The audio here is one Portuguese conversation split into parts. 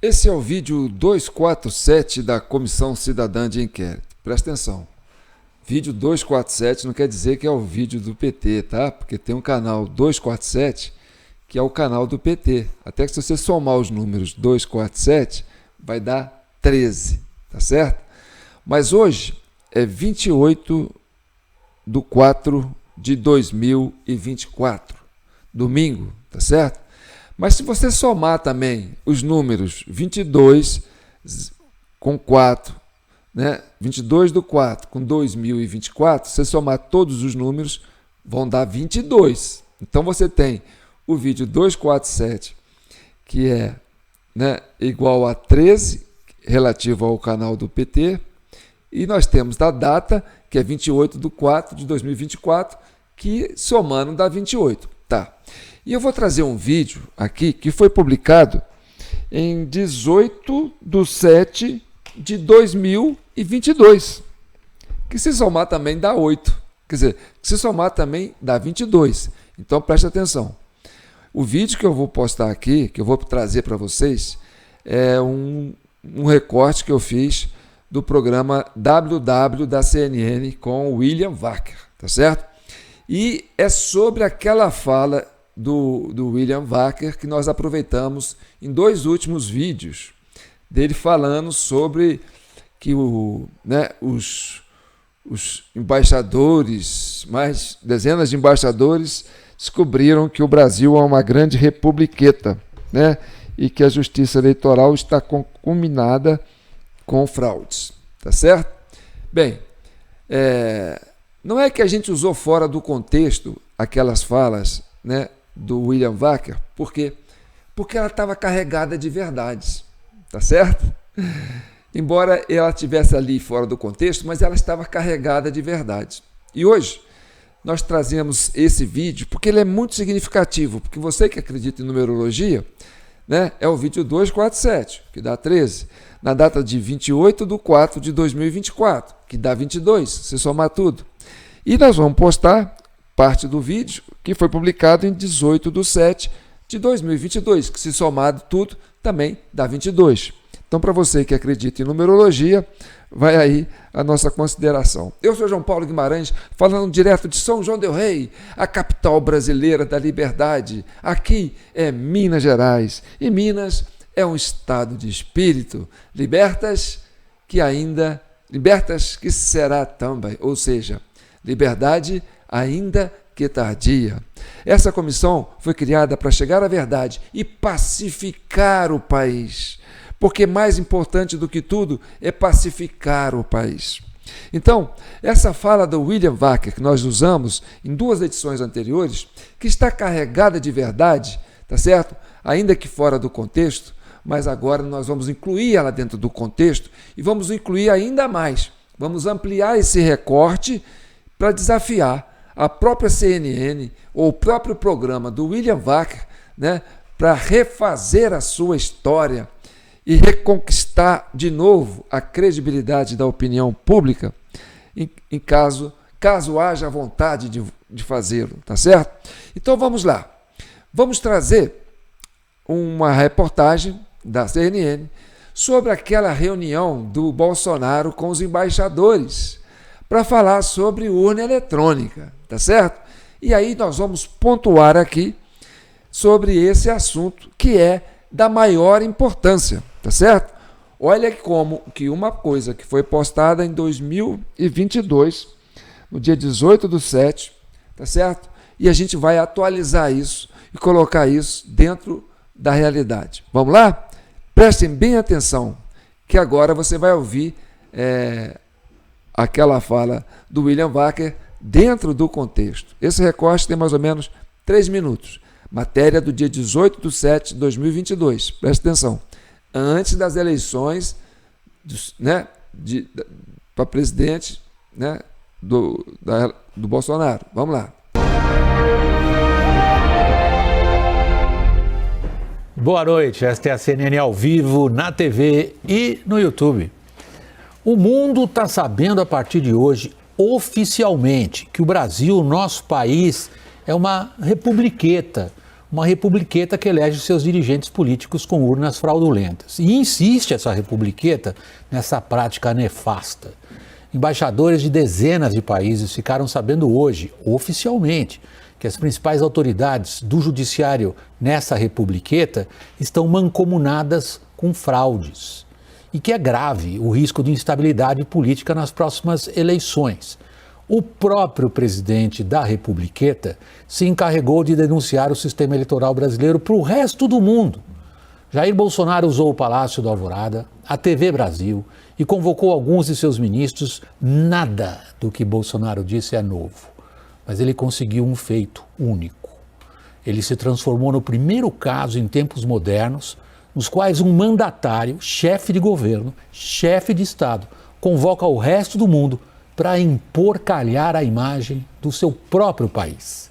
Esse é o vídeo 247 da Comissão Cidadã de Inquérito. Presta atenção. Vídeo 247 não quer dizer que é o vídeo do PT, tá? Porque tem um canal 247 que é o canal do PT. Até que se você somar os números 247, vai dar 13, tá certo? Mas hoje é 28/4/2024, domingo, tá certo? Mas se você somar também os números 22 com 4, né? 22/4 com 2024, se você somar todos os números, vão dar 22. Então você tem o vídeo 247, que é, né, igual a 13, relativo ao canal do PT, e nós temos a data, que é 28/4/2024, que somando dá 28. Tá. E eu vou trazer um vídeo aqui que foi publicado em 18/7/2022, que se somar também dá 8. Quer dizer, se somar também dá 22. Então preste atenção. O vídeo que eu vou postar aqui, que eu vou trazer para vocês, é um recorte que eu fiz do programa WW da CNN com o William Wacker, tá certo? E é sobre aquela fala do William Wacker que nós aproveitamos em dois últimos vídeos, dele falando sobre que os embaixadores, mais dezenas de embaixadores, descobriram que o Brasil é uma grande republiqueta, né? E que a justiça eleitoral está contaminada com fraudes, tá certo? Bem, não é que a gente usou fora do contexto aquelas falas, né, do William Wacker, por quê? Porque ela estava carregada de verdades, tá certo? Embora ela estivesse ali fora do contexto, mas ela estava carregada de verdades. E hoje nós trazemos esse vídeo porque ele é muito significativo, porque você que acredita em numerologia, né, é o vídeo 247, que dá 13, na data de 28/4/2024, que dá 22, se somar tudo. E nós vamos postar parte do vídeo que foi publicado em 18/7/2022, que se somado tudo também dá 22. Então, para você que acredita em numerologia, vai aí a nossa consideração. Eu sou João Paulo Guimarães, falando direto de São João del Rei, a capital brasileira da liberdade. Aqui é Minas Gerais, e Minas é um estado de espírito, libertas que será também, ou seja, liberdade ainda que tardia. Essa comissão foi criada para chegar à verdade e pacificar o país, porque mais importante do que tudo é pacificar o país. Então, essa fala do William Wacker, que nós usamos em duas edições anteriores, que está carregada de verdade, tá certo? Ainda que fora do contexto, mas agora nós vamos incluir ela dentro do contexto e vamos incluir ainda mais. Vamos ampliar esse recorte para desafiar a própria CNN ou o próprio programa do William Wacker, né, para refazer a sua história e reconquistar de novo a credibilidade da opinião pública, em caso haja vontade de fazê-lo, tá certo? Então vamos lá. Vamos trazer uma reportagem da CNN sobre aquela reunião do Bolsonaro com os embaixadores para falar sobre urna eletrônica, tá certo? E aí nós vamos pontuar aqui sobre esse assunto que é da maior importância, tá certo? Olha como que uma coisa que foi postada em 2022, no dia 18/7, tá certo? E a gente vai atualizar isso e colocar isso dentro da realidade. Vamos lá? Prestem bem atenção, que agora você vai ouvir aquela fala do William Wacker dentro do contexto. Esse recorte tem mais ou menos 3 minutos. Matéria do dia 18/7/2022. Presta atenção. Antes das eleições, né, para presidente, né, do Bolsonaro. Vamos lá. Boa noite, esta é a CNN ao vivo, na TV e no YouTube. O mundo está sabendo a partir de hoje, oficialmente, que o Brasil, nosso país, é uma republiqueta, uma republiqueta que elege seus dirigentes políticos com urnas fraudulentas. E insiste essa republiqueta nessa prática nefasta. Embaixadores de dezenas de países ficaram sabendo hoje, oficialmente, que as principais autoridades do judiciário nessa republiqueta estão mancomunadas com fraudes. E que é grave o risco de instabilidade política nas próximas eleições. O próprio presidente da republiqueta se encarregou de denunciar o sistema eleitoral brasileiro para o resto do mundo. Jair Bolsonaro usou o Palácio do Alvorada, a TV Brasil e convocou alguns de seus ministros. Nada do que Bolsonaro disse é novo, mas ele conseguiu um feito único. Ele se transformou no primeiro caso em tempos modernos nos quais um mandatário, chefe de governo, chefe de Estado, convoca o resto do mundo para emporcalhar a imagem do seu próprio país.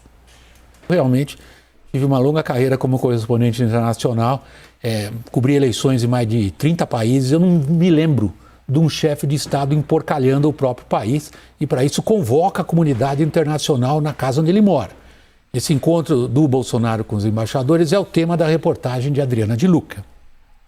Realmente, tive uma longa carreira como correspondente internacional, cobri eleições em mais de 30 países. Eu não me lembro de um chefe de Estado emporcalhando o próprio país e, para isso, convoca a comunidade internacional na casa onde ele mora. Esse encontro do Bolsonaro com os embaixadores é o tema da reportagem de Adriana de Luca.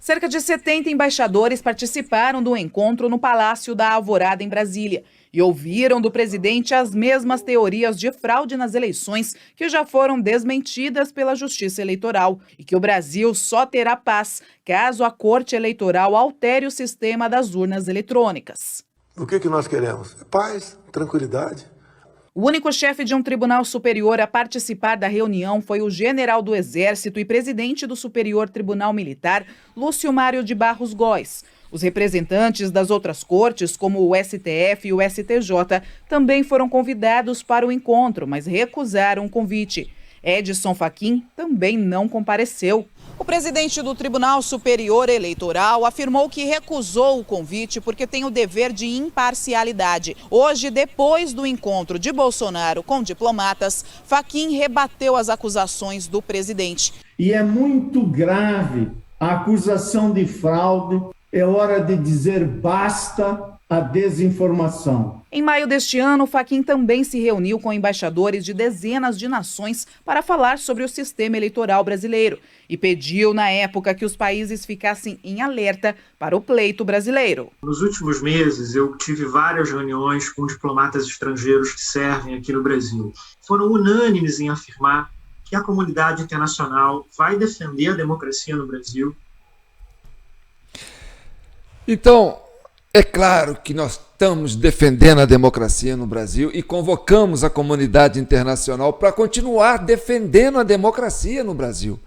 Cerca de 70 embaixadores participaram do encontro no Palácio da Alvorada, em Brasília, e ouviram do presidente as mesmas teorias de fraude nas eleições que já foram desmentidas pela Justiça Eleitoral e que o Brasil só terá paz caso a Corte Eleitoral altere o sistema das urnas eletrônicas. O que nós queremos? Paz, tranquilidade. O único chefe de um tribunal superior a participar da reunião foi o general do Exército e presidente do Superior Tribunal Militar, Lúcio Mário de Barros Góes. Os representantes das outras cortes, como o STF e o STJ, também foram convidados para o encontro, mas recusaram o convite. Edson Fachin também não compareceu. O presidente do Tribunal Superior Eleitoral afirmou que recusou o convite porque tem o dever de imparcialidade. Hoje, depois do encontro de Bolsonaro com diplomatas, Fachin rebateu as acusações do presidente. E é muito grave a acusação de fraude. É hora de dizer basta à desinformação. Em maio deste ano, Fachin também se reuniu com embaixadores de dezenas de nações para falar sobre o sistema eleitoral brasileiro e pediu, na época, que os países ficassem em alerta para o pleito brasileiro. Nos últimos meses, eu tive várias reuniões com diplomatas estrangeiros que servem aqui no Brasil. Foram unânimes em afirmar que a comunidade internacional vai defender a democracia no Brasil. Então, é claro que nós estamos defendendo a democracia no Brasil e convocamos a comunidade internacional para continuar defendendo a democracia no Brasil.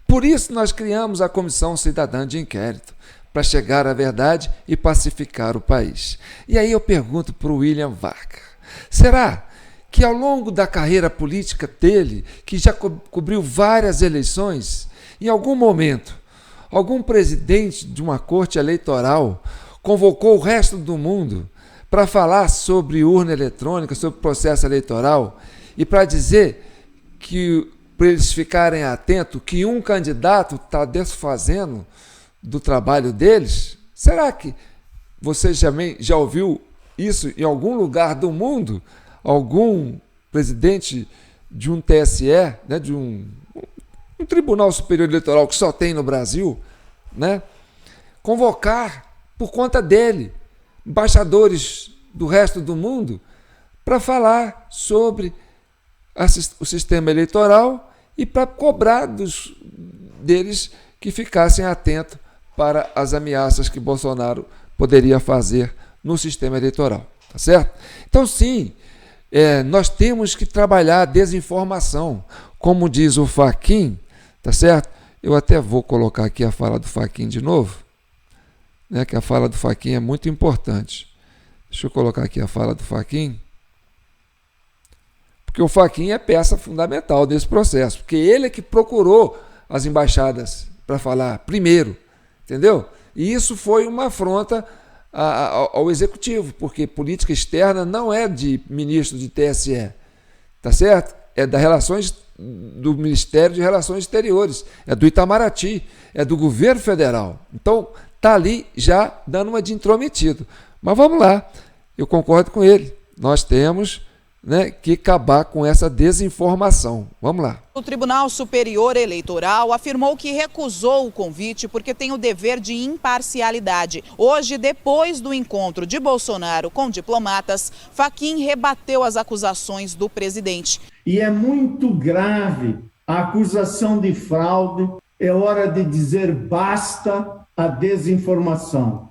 Por isso nós criamos a Comissão Cidadã de Inquérito, para chegar à verdade e pacificar o país. E aí eu pergunto para o William Wacker, será que ao longo da carreira política dele, que já cobriu várias eleições, em algum momento, algum presidente de uma corte eleitoral convocou o resto do mundo para falar sobre urna eletrônica, sobre processo eleitoral e para dizer que, para eles ficarem atentos, que um candidato está desfazendo do trabalho deles? Será que você já ouviu isso em algum lugar do mundo? Algum presidente de um TSE, né, de um Tribunal Superior Eleitoral que só tem no Brasil, né, convocar por conta dele embaixadores do resto do mundo para falar sobre o sistema eleitoral e para cobrar deles que ficassem atentos para as ameaças que Bolsonaro poderia fazer no sistema eleitoral, tá certo? Então, sim, nós temos que trabalhar a desinformação, como diz o Fachin, tá certo? Eu até vou colocar aqui a fala do Fachin de novo, né, que a fala do Fachin é muito importante. Deixa eu colocar aqui a fala do Fachin, porque o Fachin é peça fundamental desse processo, porque ele é que procurou as embaixadas para falar primeiro, entendeu? E isso foi uma afronta ao Executivo, porque política externa não é de ministro de TSE, tá certo? É do Ministério de Relações Exteriores, é do Itamaraty, é do governo federal. Então, está ali já dando uma de intrometido. Mas vamos lá, eu concordo com ele. Nós temos, né, que acabar com essa desinformação. Vamos lá. O Tribunal Superior Eleitoral afirmou que recusou o convite porque tem o dever de imparcialidade. Hoje, depois do encontro de Bolsonaro com diplomatas, Fachin rebateu as acusações do presidente. E é muito grave a acusação de fraude. É hora de dizer basta à desinformação.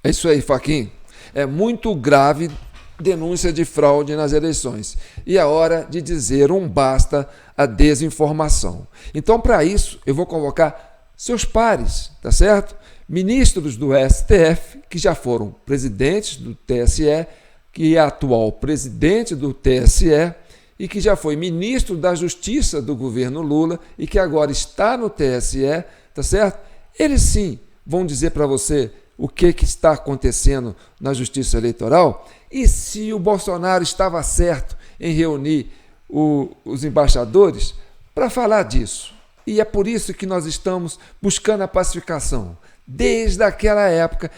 É isso aí, Fachin. É muito grave denúncia de fraude nas eleições. E é hora de dizer um basta à desinformação. Então, para isso, eu vou convocar seus pares, tá certo? Ministros do STF, que já foram presidentes do TSE, que é atual presidente do TSE e que já foi ministro da Justiça do governo Lula e que agora está no TSE, tá certo? Eles sim vão dizer para você o que está acontecendo na Justiça Eleitoral e se o Bolsonaro estava certo em reunir os embaixadores para falar disso. E é por isso que nós estamos buscando a pacificação. Desde aquela época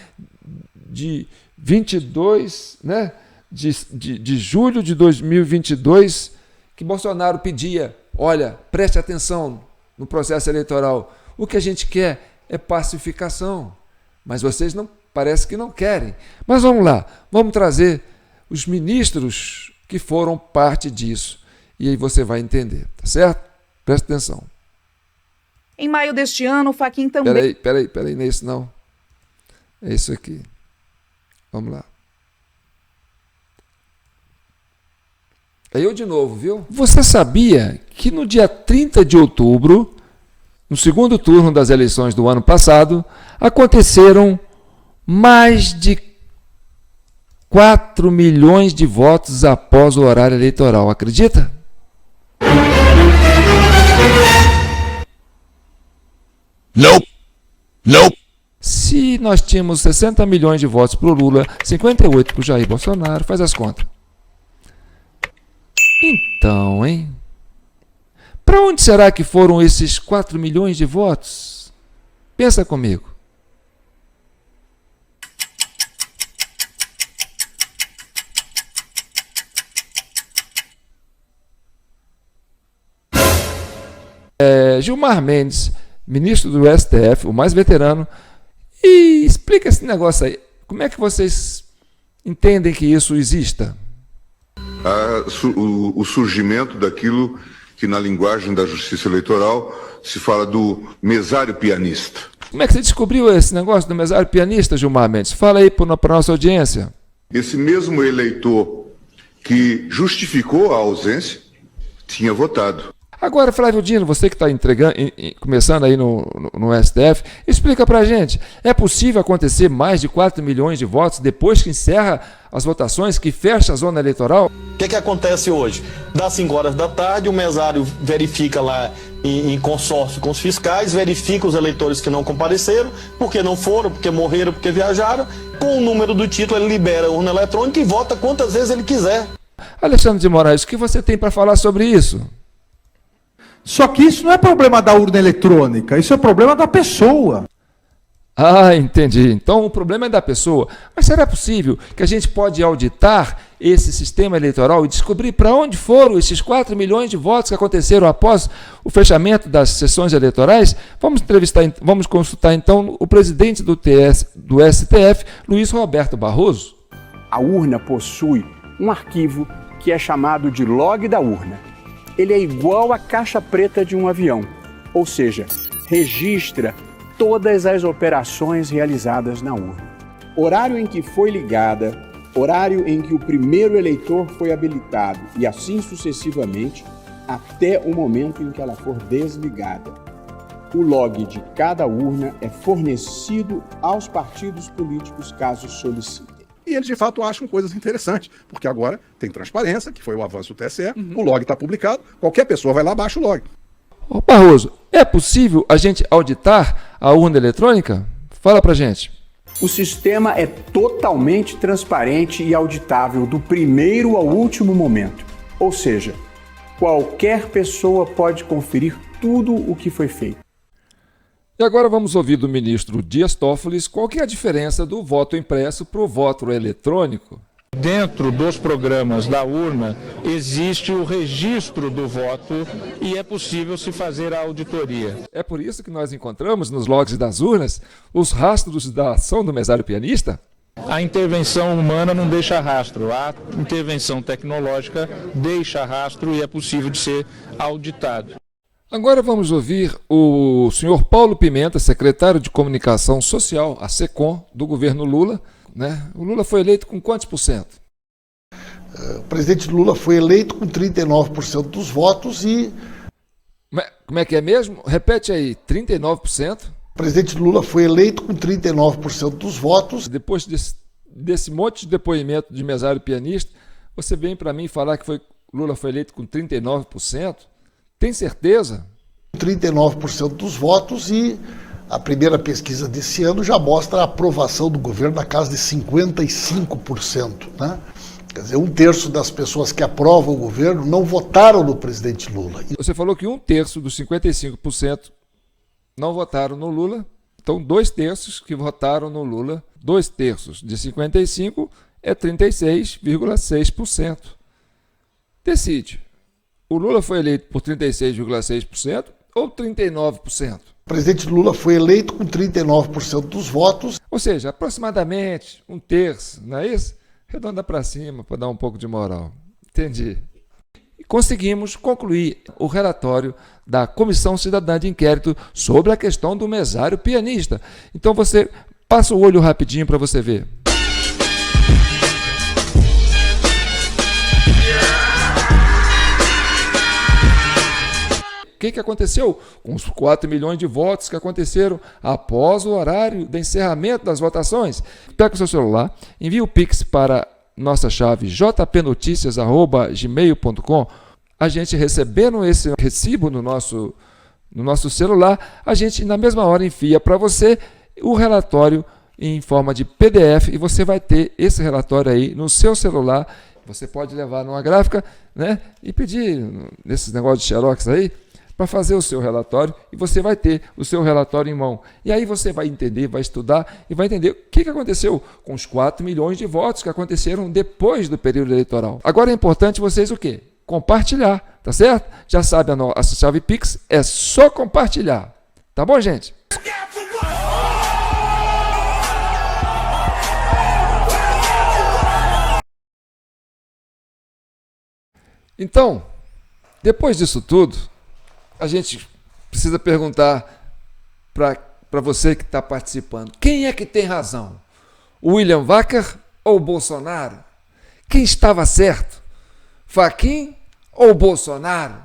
de 22, né, de julho de 2022, que Bolsonaro pedia, olha, preste atenção no processo eleitoral. O que a gente quer é pacificação. Mas vocês não, parece que não querem. Mas vamos lá, vamos trazer os ministros que foram parte disso. E aí você vai entender, tá certo? Presta atenção. Em maio deste ano, Fachin também... Peraí, não é isso não. É isso aqui. Vamos lá. É eu de novo, viu? Você sabia que no dia 30 de outubro, no segundo turno das eleições do ano passado, aconteceram mais de 4 milhões de votos após o horário eleitoral. Acredita? Não. Se nós tínhamos 60 milhões de votos para o Lula, 58 para o Jair Bolsonaro, faz as contas. Então, hein? Para onde será que foram esses 4 milhões de votos? Pensa comigo. Gilmar Mendes, ministro do STF, o mais veterano, e explica esse negócio aí. Como é que vocês entendem que isso exista? O surgimento daquilo que na linguagem da justiça eleitoral se fala do mesário pianista. Como é que você descobriu esse negócio do mesário pianista, Gilmar Mendes? Fala aí para a nossa audiência. Esse mesmo eleitor que justificou a ausência tinha votado. Agora, Flávio Dino, você que está começando aí no STF, explica para a gente, é possível acontecer mais de 4 milhões de votos depois que encerra as votações, que fecha a zona eleitoral? O que acontece hoje? Das 5 horas da tarde, o mesário verifica lá em consórcio com os fiscais, verifica os eleitores que não compareceram, porque não foram, porque morreram, porque viajaram, com o número do título ele libera a urna eletrônica e vota quantas vezes ele quiser. Alexandre de Moraes, o que você tem para falar sobre isso? Só que isso não é problema da urna eletrônica, isso é problema da pessoa. Ah, entendi. Então o problema é da pessoa. Mas será possível que a gente pode auditar esse sistema eleitoral e descobrir para onde foram esses 4 milhões de votos que aconteceram após o fechamento das sessões eleitorais? Vamos consultar então o presidente do STF, Luiz Roberto Barroso. A urna possui um arquivo que é chamado de log da urna. Ele é igual à caixa preta de um avião, ou seja, registra todas as operações realizadas na urna. Horário em que foi ligada, horário em que o primeiro eleitor foi habilitado e assim sucessivamente até o momento em que ela for desligada. O log de cada urna é fornecido aos partidos políticos caso solicitem. E eles, de fato, acham coisas interessantes, porque agora tem transparência, que foi o avanço do TSE, o log está publicado, qualquer pessoa vai lá, baixa o log. Ô Barroso, é possível a gente auditar a urna eletrônica? Fala pra gente. O sistema é totalmente transparente e auditável do primeiro ao último momento. Ou seja, qualquer pessoa pode conferir tudo o que foi feito. E agora vamos ouvir do ministro Dias Toffoli qual que é a diferença do voto impresso para o voto eletrônico. Dentro dos programas da urna existe o registro do voto e é possível se fazer a auditoria. É por isso que nós encontramos nos logs das urnas os rastros da ação do mesário pianista? A intervenção humana não deixa rastro, a intervenção tecnológica deixa rastro e é possível de ser auditado. Agora vamos ouvir o senhor Paulo Pimenta, secretário de Comunicação Social, a SECOM, do governo Lula. Né? O Lula foi eleito com quantos por cento? O presidente Lula foi eleito com 39% dos votos e... Como é que é mesmo? Repete aí, 39%? O presidente Lula foi eleito com 39% dos votos. Depois desse monte de depoimento de mesário pianista, você vem para mim falar que Lula foi eleito com 39%? Tem certeza? 39% dos votos e a primeira pesquisa desse ano já mostra a aprovação do governo na casa de 55%. Né? Quer dizer, 1/3 das pessoas que aprovam o governo não votaram no presidente Lula. Você falou que 1/3 dos 55% não votaram no Lula, então 2/3 que votaram no Lula, 2/3 de 55 é 36,6%. Decide, o Lula foi eleito por 36,6% ou 39%? O presidente Lula foi eleito com 39% dos votos. Ou seja, aproximadamente 1/3, não é isso? Redonda para cima, para dar um pouco de moral. Entendi. E conseguimos concluir o relatório da Comissão Cidadã de Inquérito sobre a questão do mesário pianista. Então você passa o olho rapidinho para você ver. O que aconteceu com os 4 milhões de votos que aconteceram após o horário de encerramento das votações? Pega o seu celular, envia o Pix para nossa chave jpnoticias@gmail.com. A gente recebendo esse recibo no nosso celular, a gente na mesma hora envia para você o relatório em forma de PDF e você vai ter esse relatório aí no seu celular. Você pode levar numa gráfica, né, e pedir nesses negócios de xerox aí, para fazer o seu relatório, e você vai ter o seu relatório em mão. E aí você vai entender, vai estudar e vai entender o que aconteceu com os 4 milhões de votos que aconteceram depois do período eleitoral. Agora é importante vocês o quê? Compartilhar, tá certo? Já sabe a nossa chave Pix, é só compartilhar. Tá bom, gente? Então, depois disso tudo, a gente precisa perguntar para você que está participando, quem é que tem razão? O William Wacker ou o Bolsonaro? Quem estava certo? Fachin ou Bolsonaro?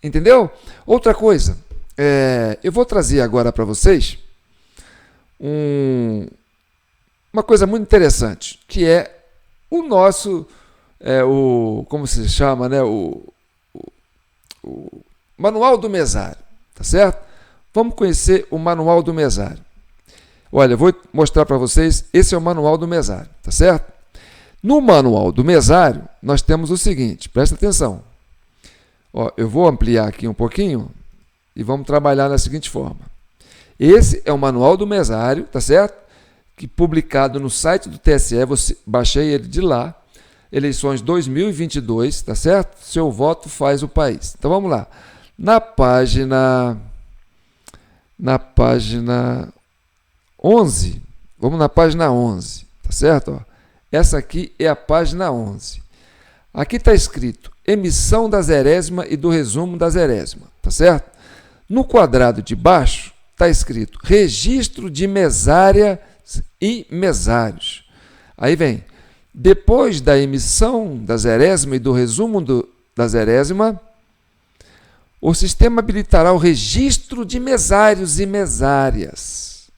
Entendeu? Outra coisa, eu vou trazer agora para vocês uma coisa muito interessante, que é o nosso, como se chama, né? O Manual do Mesário, tá certo? Vamos conhecer o Manual do Mesário. Olha, eu vou mostrar para vocês, esse é o Manual do Mesário, tá certo? No Manual do Mesário, nós temos o seguinte, presta atenção. Ó, eu vou ampliar aqui um pouquinho e vamos trabalhar da seguinte forma. Esse é o Manual do Mesário, tá certo? Que publicado no site do TSE, baixei ele de lá, eleições 2022, tá certo? Seu voto faz o país. Então vamos lá. Na página 11, vamos na página 11, tá certo? Ó, essa aqui é a página 11. Aqui está escrito emissão da zerésima e do resumo da zerésima, tá certo? No quadrado de baixo está escrito registro de mesárias e mesários. Aí vem, depois da emissão da zerésima e do resumo da zerésima, o sistema habilitará o registro de mesários e mesárias.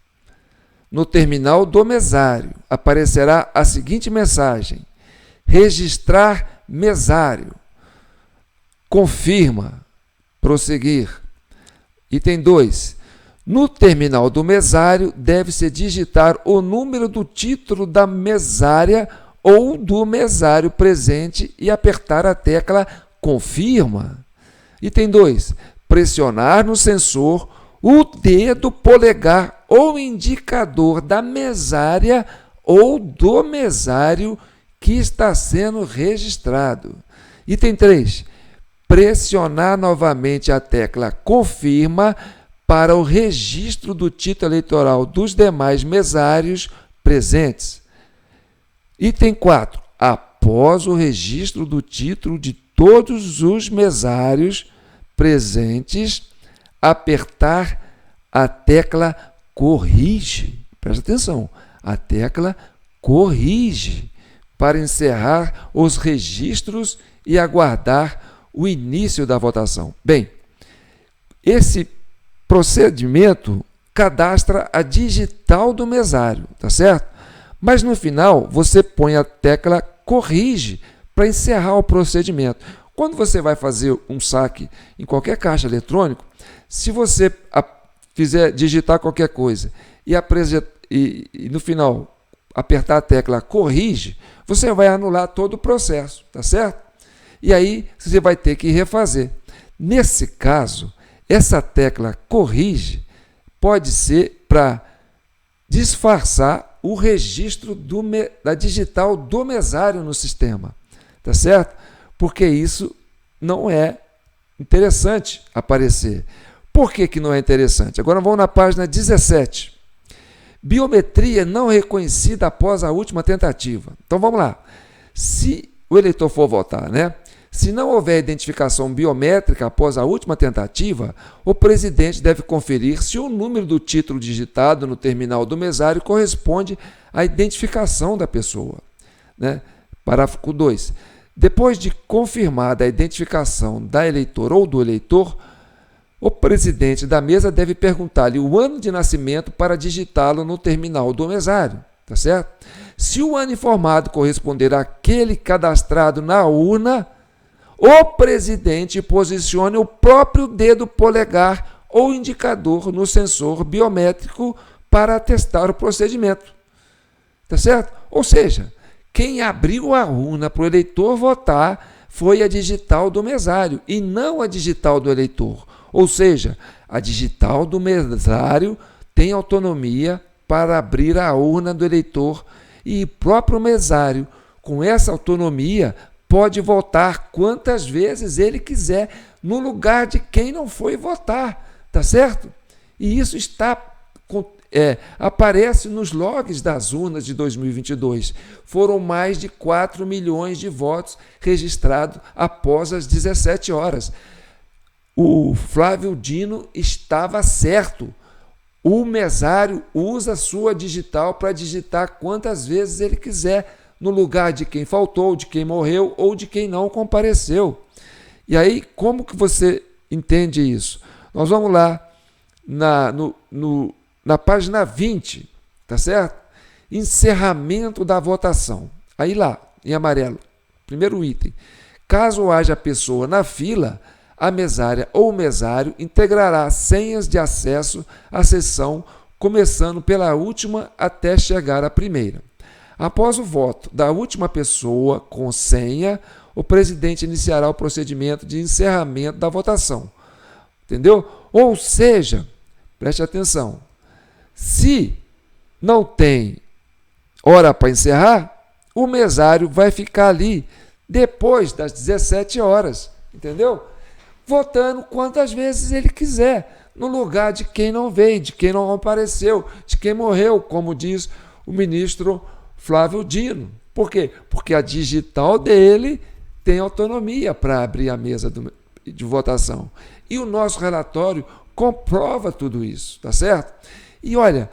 No terminal do mesário aparecerá a seguinte mensagem: registrar mesário. Confirma. Prosseguir. Item 2. No terminal do mesário deve-se digitar o número do título da mesária ou do mesário presente e apertar a tecla confirma. Item 2. Pressionar no sensor o dedo polegar ou indicador da mesária ou do mesário que está sendo registrado. Item 3. Pressionar novamente a tecla confirma para o registro do título eleitoral dos demais mesários presentes. Item 4. Após o registro do título de todos os mesários presentes, apertar a tecla corrige. Presta atenção. A tecla corrige para encerrar os registros e aguardar o início da votação. Bem, esse procedimento cadastra a digital do mesário, tá certo? Mas no final você põe a tecla corrige para encerrar o procedimento. Quando você vai fazer um saque em qualquer caixa eletrônico, se você digitar qualquer coisa e no final apertar a tecla corrige, você vai anular todo o processo, tá certo? E aí você vai ter que refazer. Nesse caso, essa tecla corrige pode ser para disfarçar o registro da digital do mesário no sistema, tá certo? Porque isso não é interessante aparecer. Por que não é interessante? Agora vamos na página 17. Biometria não reconhecida após a última tentativa. Então vamos lá. Se o eleitor for votar, né? Se não houver identificação biométrica após a última tentativa, o presidente deve conferir se o número do título digitado no terminal do mesário corresponde à identificação da pessoa, né? Parágrafo 2. Depois de confirmada a identificação da eleitora ou do eleitor, o presidente da mesa deve perguntar-lhe o ano de nascimento para digitá-lo no terminal do mesário, tá certo? Se o ano informado corresponder àquele cadastrado na urna, o presidente posicione o próprio dedo polegar ou indicador no sensor biométrico para atestar o procedimento, tá certo? Ou seja, quem abriu a urna para o eleitor votar foi a digital do mesário e não a digital do eleitor. Ou seja, a digital do mesário tem autonomia para abrir a urna do eleitor e o próprio mesário, com essa autonomia, pode votar quantas vezes ele quiser no lugar de quem não foi votar, tá certo? E isso aparece nos logs das urnas de 2022. Foram mais de 4 milhões de votos registrados após as 17 horas. O Flávio Dino estava certo. O mesário usa sua digital para digitar quantas vezes ele quiser, no lugar de quem faltou, de quem morreu ou de quem não compareceu. E aí, como que você entende isso? Nós vamos lá na página 20, tá certo? Encerramento da votação. Aí lá, em amarelo, primeiro item. Caso haja pessoa na fila, a mesária ou o mesário integrará senhas de acesso à sessão, começando pela última até chegar à primeira. Após o voto da última pessoa com senha, o presidente iniciará o procedimento de encerramento da votação. Entendeu? Ou seja, preste atenção, se não tem hora para encerrar, o mesário vai ficar ali depois das 17 horas, entendeu? Votando quantas vezes ele quiser, no lugar de quem não veio, de quem não compareceu, de quem morreu, como diz o ministro Flávio Dino. Por quê? Porque a digital dele tem autonomia para abrir a mesa de votação. E o nosso relatório comprova tudo isso, tá certo? E olha,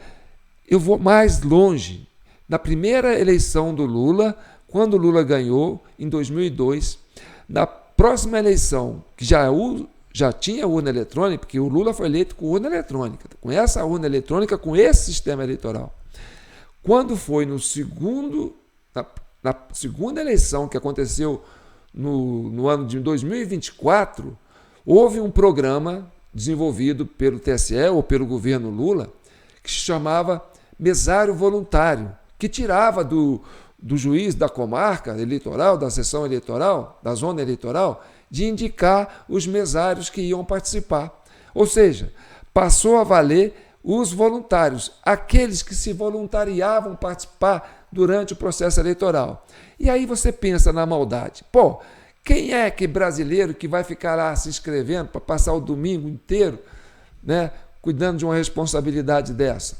eu vou mais longe. Na primeira eleição do Lula, quando o Lula ganhou, em 2002, na próxima eleição, que já tinha urna eletrônica, porque o Lula foi eleito com urna eletrônica, com essa urna eletrônica, com esse sistema eleitoral. Quando foi na segunda eleição, que aconteceu no ano de 2024, houve um programa desenvolvido pelo TSE ou pelo governo Lula, que se chamava mesário voluntário, que tirava do juiz da comarca eleitoral, da seção eleitoral, da zona eleitoral, de indicar os mesários que iam participar. Ou seja, passou a valer os voluntários, aqueles que se voluntariavam participar durante o processo eleitoral. E aí você pensa na maldade. Pô, quem é que brasileiro que vai ficar lá se inscrevendo para passar o domingo inteiro, né, cuidando de uma responsabilidade dessa?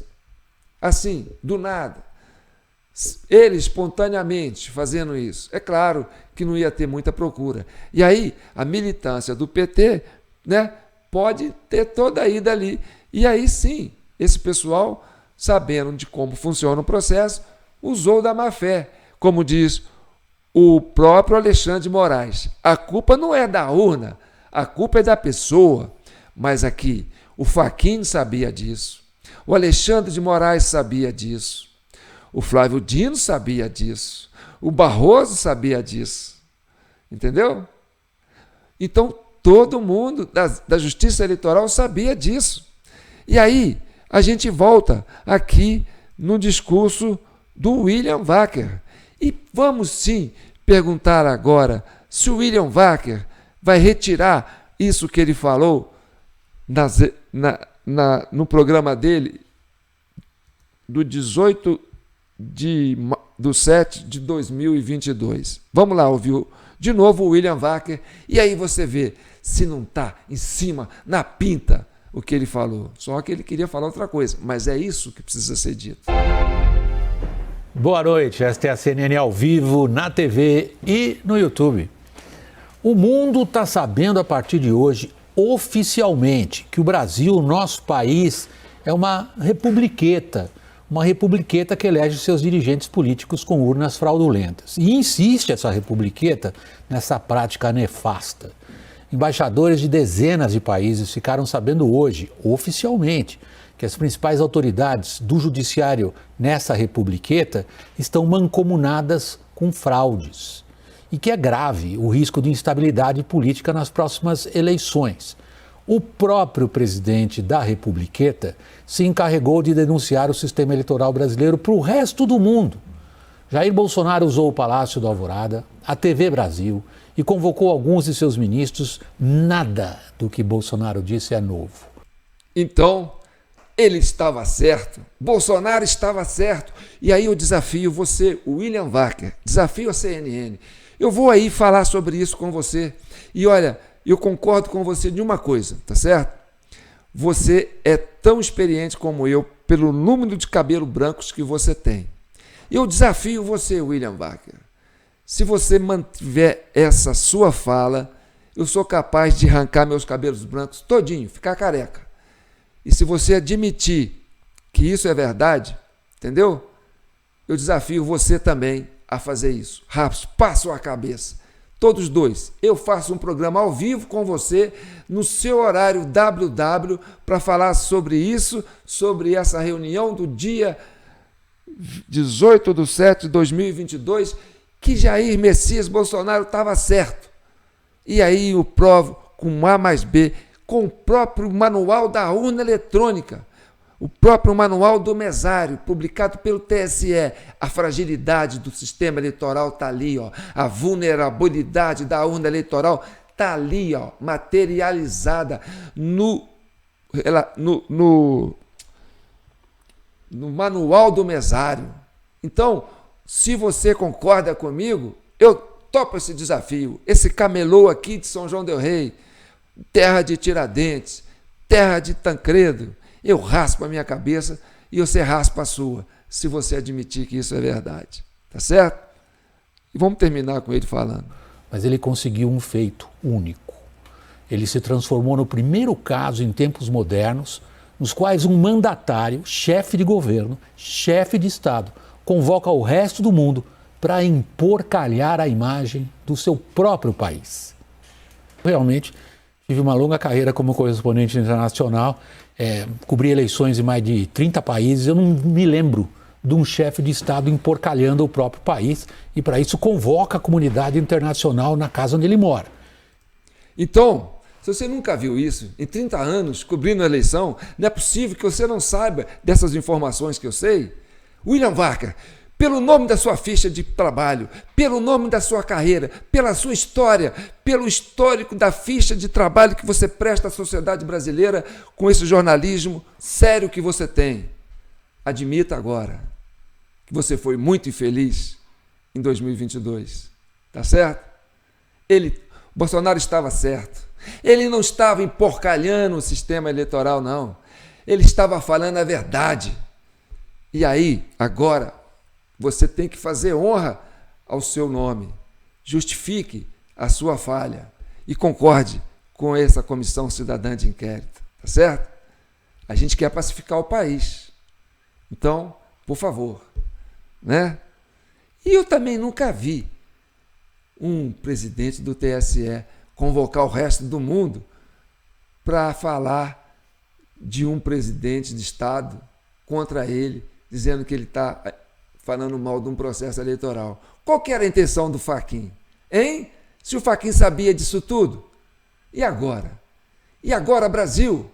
Assim, do nada. Ele espontaneamente fazendo isso. É claro que não ia ter muita procura. E aí a militância do PT, né, pode ter toda a ida ali. E aí sim, esse pessoal, sabendo de como funciona o processo, usou da má fé. Como diz o próprio Alexandre de Moraes, a culpa não é da urna, a culpa é da pessoa. Mas aqui, o Fachin sabia disso, o Alexandre de Moraes sabia disso, o Flávio Dino sabia disso, o Barroso sabia disso. Entendeu? Então, todo mundo da Justiça Eleitoral sabia disso. E aí, a gente volta aqui no discurso do William Wacker. E vamos sim perguntar agora se o William Wacker vai retirar isso que ele falou no programa dele do 18/7/2022. Vamos lá ouvir de novo o William Wacker e aí você vê se não está em cima, na pinta, o que ele falou. Só que ele queria falar outra coisa, mas é isso que precisa ser dito. Boa noite, esta é a CNN ao vivo, na TV e no YouTube. O mundo está sabendo a partir de hoje, oficialmente, que o Brasil, nosso país, é uma republiqueta que elege seus dirigentes políticos com urnas fraudulentas. E insiste essa republiqueta nessa prática nefasta. Embaixadores de dezenas de países ficaram sabendo hoje, oficialmente, que as principais autoridades do judiciário nessa republiqueta estão mancomunadas com fraudes. E que é grave o risco de instabilidade política nas próximas eleições. O próprio presidente da republiqueta se encarregou de denunciar o sistema eleitoral brasileiro para o resto do mundo. Jair Bolsonaro usou o Palácio do Alvorada, a TV Brasil e convocou alguns de seus ministros. Nada do que Bolsonaro disse é novo. Então, ele estava certo, Bolsonaro estava certo. E aí eu desafio você, William Wacker, desafio a CNN. Eu vou aí falar sobre isso com você. E olha, eu concordo com você de uma coisa, tá certo? Você é tão experiente como eu pelo número de cabelos brancos que você tem. Eu desafio você, William Wacker. Se você mantiver essa sua fala, eu sou capaz de arrancar meus cabelos brancos todinho, ficar careca. E se você admitir que isso é verdade, entendeu? Eu desafio você também a fazer isso. Rápido, passo a cabeça. Todos dois. Eu faço um programa ao vivo com você, no seu horário WW, para falar sobre isso, sobre essa reunião do dia 18/7/2022, que Jair Messias Bolsonaro estava certo. E aí eu provo com A mais B, com o próprio manual da urna eletrônica, o próprio manual do mesário, publicado pelo TSE. A fragilidade do sistema eleitoral está ali, ó. A vulnerabilidade da urna eleitoral está ali, ó, materializada no manual do mesário. Então, se você concorda comigo, eu topo esse desafio. Esse camelô aqui de São João del Rei, terra de Tiradentes, terra de Tancredo, eu raspo a minha cabeça e você raspa a sua, se você admitir que isso é verdade. Tá certo? E vamos terminar com ele falando. Mas ele conseguiu um feito único. Ele se transformou no primeiro caso em tempos modernos, nos quais um mandatário, chefe de governo, chefe de Estado, convoca o resto do mundo para emporcalhar a imagem do seu próprio país. Realmente, tive uma longa carreira como correspondente internacional, cobri eleições em mais de 30 países. Eu não me lembro de um chefe de Estado emporcalhando o próprio país e, para isso, convoca a comunidade internacional na casa onde ele mora. Então, se você nunca viu isso, em 30 anos cobrindo a eleição, não é possível que você não saiba dessas informações que eu sei. William Wacker, pelo nome da sua ficha de trabalho, pelo nome da sua carreira, pela sua história, pelo histórico da ficha de trabalho que você presta à sociedade brasileira com esse jornalismo sério que você tem. Admita agora que você foi muito infeliz em 2022. Tá certo? Bolsonaro estava certo. Ele não estava emporcalhando o sistema eleitoral, não. Ele estava falando a verdade. E aí, agora, você tem que fazer honra ao seu nome. Justifique a sua falha e concorde com essa comissão cidadã de inquérito. Tá certo? A gente quer pacificar o país. Então, por favor, né? E eu também nunca vi um presidente do TSE convocar o resto do mundo para falar de um presidente de Estado contra ele, dizendo que ele está falando mal de um processo eleitoral. Qual que era a intenção do Fachin? Hein? Se o Fachin sabia disso tudo. E agora? E agora, Brasil?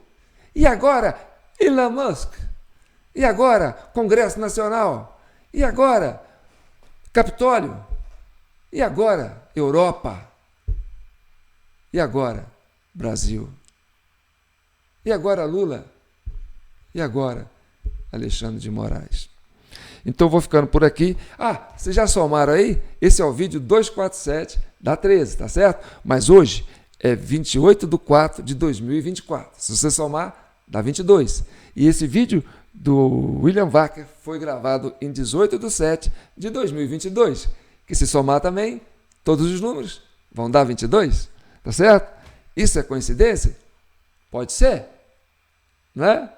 E agora, Elon Musk? E agora, Congresso Nacional? E agora, Capitólio? E agora, Europa? E agora, Brasil? E agora, Lula? E agora, Alexandre de Moraes? Então, vou ficando por aqui. Vocês já somaram aí? Esse é o vídeo 247 da 13, tá certo? Mas hoje é 28/4/2024. Se você somar, dá 22. E esse vídeo do William Wacker foi gravado em 18/7/2022. Que se somar também, todos os números vão dar 22, tá certo? Isso é coincidência? Pode ser, né?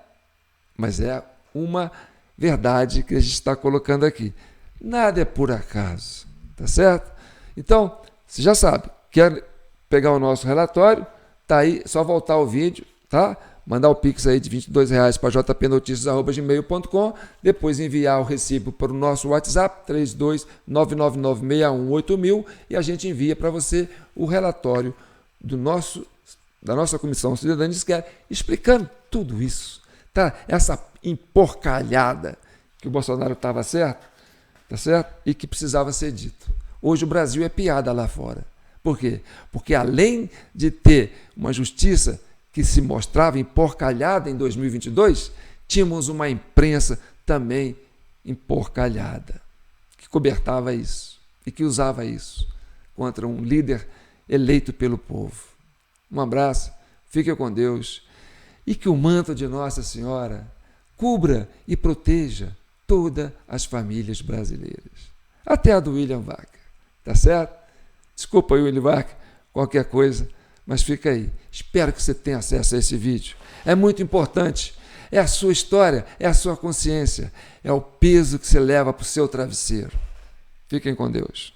Mas é uma verdade que a gente está colocando aqui. Nada é por acaso, tá certo? Então, você já sabe, quer pegar o nosso relatório, tá aí, só voltar o vídeo, tá? Mandar o Pix aí de R$22 para jpnoticias@gmail.com, depois enviar o recibo para o nosso WhatsApp, 32999618000, e a gente envia para você o relatório da nossa Comissão Cidadã de Inquérito, explicando tudo isso, tá? Essa emporcalhada que o Bolsonaro estava certo, tá certo? E que precisava ser dito. Hoje o Brasil é piada lá fora. Por quê? Porque além de ter uma justiça que se mostrava emporcalhada em 2022, tínhamos uma imprensa também emporcalhada, que cobertava isso e que usava isso contra um líder eleito pelo povo. Um abraço, fique com Deus e que o manto de Nossa Senhora cubra e proteja todas as famílias brasileiras, até a do William Wacker, tá certo? Desculpa aí, William Wacker, qualquer coisa, mas fica aí. Espero que você tenha acesso a esse vídeo. É muito importante. É a sua história, é a sua consciência, é o peso que você leva para o seu travesseiro. Fiquem com Deus.